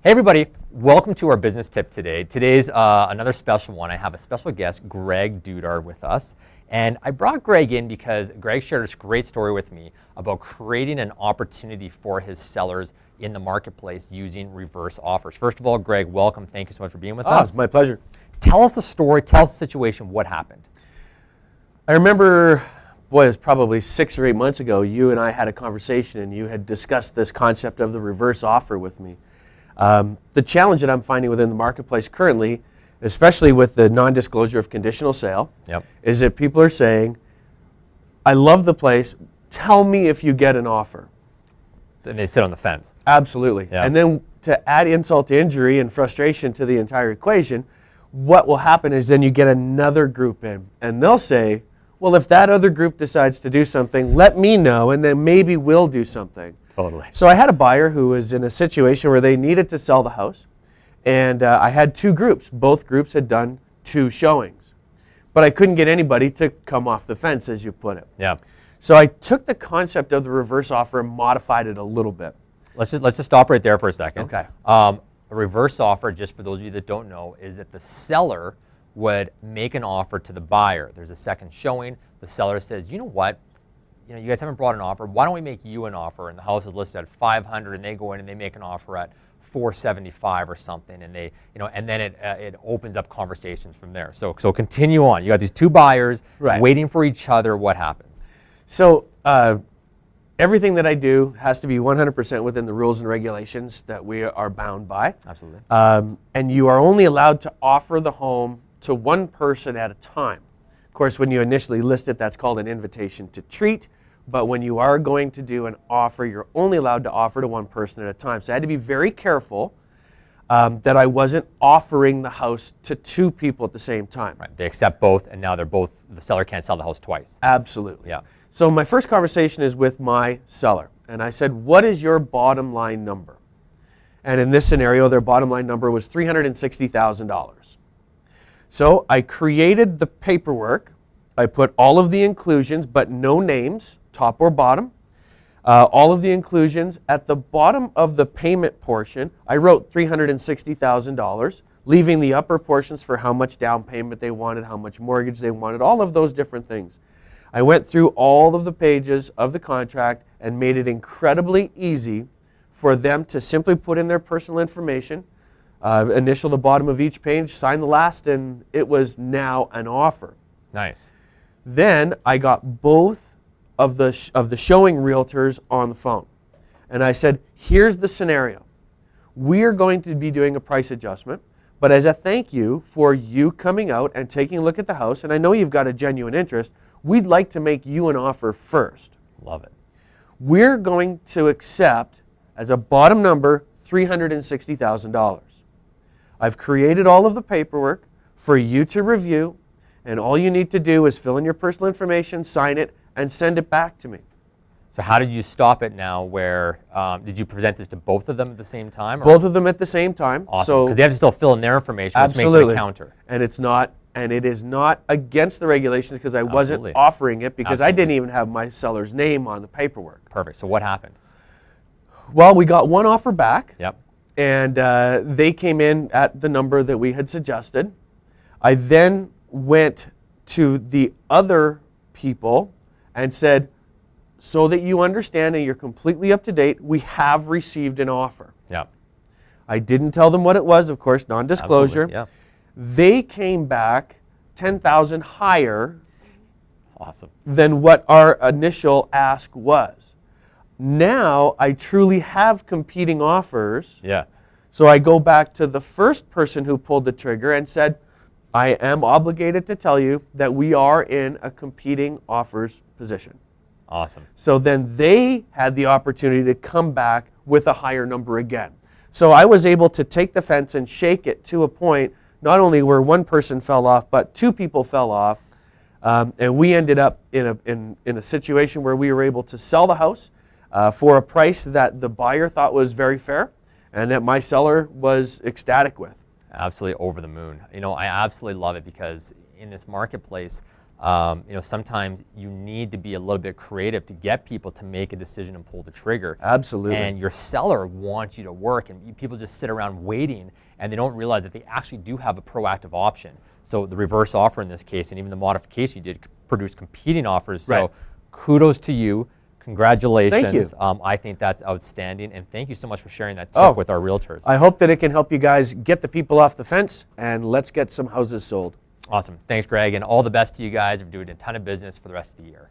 Hey everybody, welcome to our business tip today. Today's another special one. I have a special guest, Greg Dudar, with us. And I brought Greg in because Greg shared this great story with me about creating an opportunity for his sellers in the marketplace using reverse offers. First of all, Greg, welcome. Thank you so much for being with us. It's my pleasure. Tell us the story, tell us the situation, what happened? I remember, boy, it was probably 6 or 8 months ago, you and I had a conversation and you had discussed this concept of the reverse offer with me. The challenge that I'm finding within the marketplace currently, especially with the non-disclosure of conditional sale, is that people are saying, I love the place, tell me if you get an offer. And they sit on the fence. Absolutely. Yeah. And then to add insult to injury and frustration to the entire equation, what will happen is then you get another group in and they'll say, well, if that other group decides to do something, let me know and then maybe we'll do something. Totally. So I had a buyer who was in a situation where they needed to sell the house, and I had 2 groups. Both groups had done 2 showings, but I couldn't get anybody to come off the fence, as you put it. Yeah. So I took the concept of the reverse offer and modified it a little bit. Let's just stop right there for a second. Okay. A reverse offer, just for those of you that don't know, is that the seller would make an offer to the buyer. There's a second showing. The seller says, you know what? You guys haven't brought an offer. Why don't we make you an offer? And the house is listed at 500, and they go in and they make an offer at 475 or something, and they, and then it opens up conversations from there. So continue on. You got these 2 buyers waiting for each other. What happens? So everything that I do has to be 100% within the rules and regulations that we are bound by. Absolutely. And you are only allowed to offer the home to one person at a time. Of course, when you initially list it, that's called an invitation to treat. But when you are going to do an offer, you're only allowed to offer to one person at a time. So I had to be very careful that I wasn't offering the house to 2 people at the same time. Right. They accept both, and now they're both, the seller can't sell the house twice. Absolutely. Yeah. So my first conversation is with my seller. And I said, what is your bottom line number? And in this scenario, their bottom line number was $360,000. So I created the paperwork. I put all of the inclusions, but no names, top or bottom. All of the inclusions. At the bottom of the payment portion, I wrote $360,000, leaving the upper portions for how much down payment they wanted, how much mortgage they wanted, all of those different things. I went through all of the pages of the contract and made it incredibly easy for them to simply put in their personal information, initial the bottom of each page, sign the last, and it was now an offer. Nice. Then I got both of the showing realtors on the phone. And I said, here's the scenario. We are going to be doing a price adjustment, but as a thank you for you coming out and taking a look at the house, and I know you've got a genuine interest, we'd like to make you an offer first. Love it. We're going to accept, as a bottom number, $360,000. I've created all of the paperwork for you to review, and all you need to do is fill in your personal information, sign it, and send it back to me. So how did you stop it now where, did you present this to both of them at the same time? Both of them at the same time. Awesome, because they have to still fill in their information, which makes it a counter. And it is not against the regulations because I wasn't offering it because I didn't even have my seller's name on the paperwork. Perfect, so what happened? Well, we got one offer back. Yep. And they came in at the number that we had suggested. I then went to the other people and said, so that you understand and you're completely up to date, we have received an offer. Yeah. I didn't tell them what it was, of course, non-disclosure. Yeah. They came back $10,000 higher than what our initial ask was. Now I truly have competing offers. Yeah. So I go back to the first person who pulled the trigger and said, I am obligated to tell you that we are in a competing offers position. Awesome. So then they had the opportunity to come back with a higher number again. So I was able to take the fence and shake it to a point, not only where one person fell off, but 2 people fell off. And we ended up in a situation where we were able to sell the house for a price that the buyer thought was very fair and that my seller was ecstatic with. Absolutely over the moon. I absolutely love it because in this marketplace, sometimes you need to be a little bit creative to get people to make a decision and pull the trigger. Absolutely. And your seller wants you to work, and people just sit around waiting, and they don't realize that they actually do have a proactive option. So the reverse offer in this case, and even the modification you did, produced competing offers. So Right. kudos to you. Congratulations. Thank you. I think that's outstanding, and thank you so much for sharing that tip with our realtors. I hope that it can help you guys get the people off the fence, and let's get some houses sold. Awesome. Thanks, Greg, and all the best to you guys. We're doing a ton of business for the rest of the year.